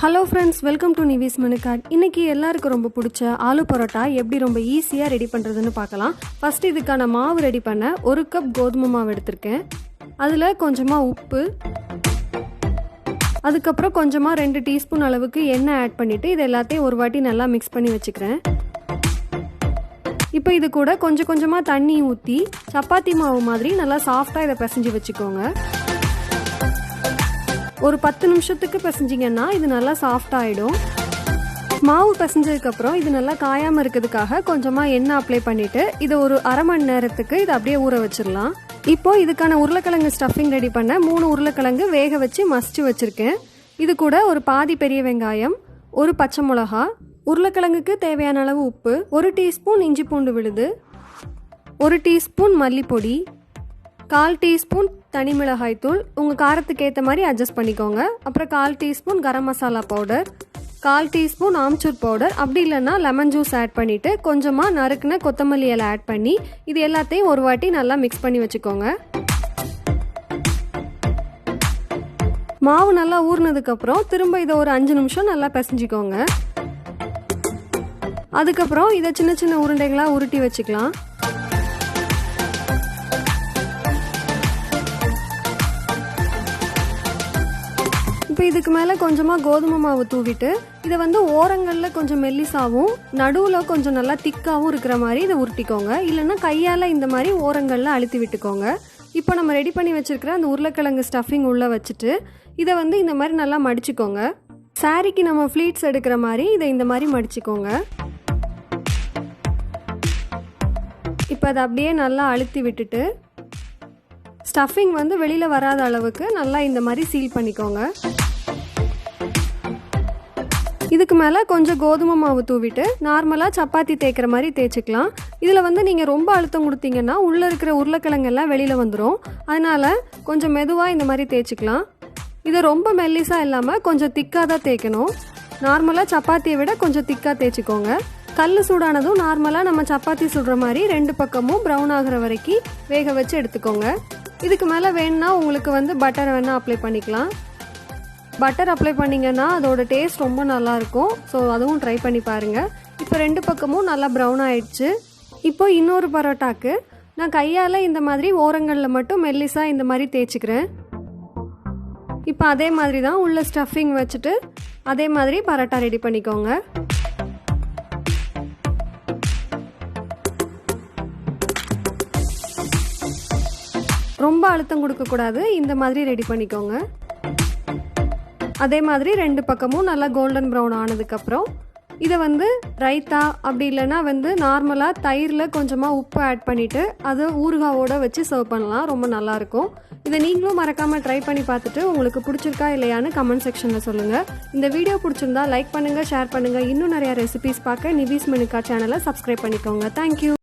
Hello friends, welcome to நிவிஸ் menu card. இன்றைக்கி எல்லாருக்கும் ரொம்ப பிடிச்ச ஆலு பரோட்டா எப்படி ரொம்ப ஈஸியாக ரெடி பண்ணுறதுன்னு பார்க்கலாம். ஃபஸ்ட்டு இதுக்கான மாவு ரெடி பண்ண 1 கப் கோதுமை மாவு எடுத்திருக்கேன். அதில் கொஞ்சமாக உப்பு, அதுக்கப்புறம் கொஞ்சமாக 2 டீஸ்பூன் அளவுக்கு எண்ணெய் ஆட் பண்ணிவிட்டு இது எல்லாத்தையும் ஒரு வாட்டி நல்லா மிக்ஸ் பண்ணி வச்சுக்கிறேன். இப்போ இது கூட கொஞ்சம் கொஞ்சமாக தண்ணி ஊற்றி சப்பாத்தி மாவு மாதிரி நல்லா சாஃப்டாக இதை பிசைஞ்சு வச்சுக்கோங்க. ஒரு 10 நிமிஷத்துக்கு பிசைஞ்சிங்கன்னா இது நல்லா சாஃப்ட் ஆகிடும். மாவு பிசைஞ்சதுக்கப்புறம் இது நல்லா காயாமல் இருக்கிறதுக்காக கொஞ்சமாக எண்ணெய் அப்ளை பண்ணிவிட்டு இதை ஒரு அரை மணி நேரத்துக்கு இதை அப்படியே ஊற வச்சிடலாம். இப்போது இதுக்கான உருளைக்கிழங்கு ஸ்டஃபிங் ரெடி பண்ண 3 உருளைக்கிழங்கு வேக வச்சு மசிச்சு வச்சுருக்கேன். இது கூட ஒரு பாதி பெரிய வெங்காயம், ஒரு பச்சை மிளகா, உருளைக்கிழங்குக்கு தேவையான அளவு உப்பு, 1 டீஸ்பூன் இஞ்சி பூண்டு விழுது, 1 டீஸ்பூன் மல்லிப்பொடி, 1/4 டீஸ்பூன் தனி மிளகாய் தூள், உங்கள் காரத்துக்கு ஏற்ற மாதிரி அட்ஜஸ்ட் பண்ணிக்கோங்க. அப்புறம் 1/4 teaspoon garam masala powder, 1/4 teaspoon amchur powder, அப்படி இல்லைன்னா லெமன் ஜூஸ் ஆட் பண்ணிவிட்டு கொஞ்சமாக நறுக்குன கொத்தமல்லி இலை ஆட் பண்ணி இது எல்லாத்தையும் ஒரு வாட்டி நல்லா மிக்ஸ் பண்ணி வச்சுக்கோங்க. மாவு நல்லா ஊறினதுக்கப்புறம் திரும்ப இதை ஒரு 5 நிமிஷம் நல்லா பிசைஞ்சிக்கோங்க. அதுக்கப்புறம் இதை சின்ன சின்ன உருண்டைகளாக உருட்டி வச்சுக்கலாம். இப்போ இதுக்கு மேலே கொஞ்சமாக கோதுமை மாவு தூவிட்டு இதை ஓரங்களில் கொஞ்சம் மெல்லிசாவும் நடுவில் கொஞ்சம் நல்லா திக்காகவும் இருக்கிற மாதிரி இதை உருட்டிக்கோங்க. இல்லைன்னா கையால் இந்த மாதிரி ஓரங்களில் அழுத்தி விட்டுக்கோங்க. இப்போ நம்ம ரெடி பண்ணி வச்சுருக்கிற அந்த உருளைக்கிழங்கு ஸ்டஃபிங் உள்ளே வச்சுட்டு இதை இந்த மாதிரி நல்லா மடிச்சுக்கோங்க. சாரிக்கு நம்ம ஃப்ளீட்ஸ் எடுக்கிற மாதிரி இதை இந்த மாதிரி மடிச்சுக்கோங்க. இப்போ அதை அப்படியே நல்லா அழுத்தி விட்டுட்டு ஸ்டஃபிங் வெளியில் வராத அளவுக்கு நல்லா இந்த மாதிரி சீல் பண்ணிக்கோங்க. இதுக்கு மேலே கொஞ்சம் கோதுமை மாவு தூவிட்டு நார்மலாக சப்பாத்தி தேய்க்கிற மாதிரி தேய்ச்சிக்கலாம். இதில் நீங்கள் ரொம்ப அழுத்தம் கொடுத்தீங்கன்னா உள்ளே இருக்கிற உருளைக்கிழங்கெல்லாம் வெளியில் வந்துடும். அதனால் கொஞ்சம் மெதுவாக இந்த மாதிரி தேய்ச்சிக்கலாம். இதை ரொம்ப மெல்லிஸாக இல்லாமல் கொஞ்சம் திக்காக தான் தேய்க்கணும். நார்மலாக சப்பாத்தியை விட கொஞ்சம் திக்காக தேய்ச்சிக்கோங்க. கல் சூடானதும் நார்மலாக நம்ம சப்பாத்தி சுடுற மாதிரி 2 பக்கமும் ப்ரௌன் ஆகிற வரைக்கும் வேக வச்சு எடுத்துக்கோங்க. இதுக்கு மேலே வேணுன்னா உங்களுக்கு பட்டர் வேணால் அப்ளை பண்ணிக்கலாம். பட்டர் அப்ளை பண்ணிங்கன்னா அதோட டேஸ்ட் ரொம்ப நல்லாயிருக்கும். ஸோ அதுவும் ட்ரை பண்ணி பாருங்கள். இப்போ 2 பக்கமும் நல்லா ப்ரௌன் ஆகிடுச்சு. இப்போ இன்னொரு பரோட்டாக்கு நான் கையால் இந்த மாதிரி ஓரங்களில் மட்டும் மெல்லிஸாக இந்த மாதிரி தேய்ச்சிக்கிறேன். இப்போ அதே மாதிரி தான் உள்ள ஸ்டஃபிங் வச்சுட்டு அதே மாதிரி பரோட்டா ரெடி பண்ணிக்கோங்க. ரொம்ப அழுத்தம் கொடுக்கக்கூடாது, இந்த மாதிரி ரெடி பண்ணிக்கோங்க. அதே மாதிரி 2 பக்கமும் நல்லா கோல்டன் ப்ரௌன் ஆனதுக்கப்புறம் இதை ரைத்தா அப்படி இல்லைன்னா நார்மலாக தயிரில் கொஞ்சமாக உப்பு ஆட் பண்ணிவிட்டு அதை ஊறுகாவோடு வச்சு சர்வ் பண்ணலாம். ரொம்ப நல்லாயிருக்கும். இதை நீங்களும் மறக்காமல் ட்ரை பண்ணி பார்த்துட்டு உங்களுக்கு பிடிச்சிருக்கா இல்லையான்னு கமெண்ட் செக்ஷனில் சொல்லுங்கள். இந்த வீடியோ பிடிச்சிருந்தா லைக் பண்ணுங்கள், ஷேர் பண்ணுங்கள். இன்னும் நிறையா ரெசிபிஸ் பார்க்க நிவிஸ் மெனு கார்ட் சேனலை சப்ஸ்கிரைப் பண்ணிக்கோங்க. தேங்க்யூ.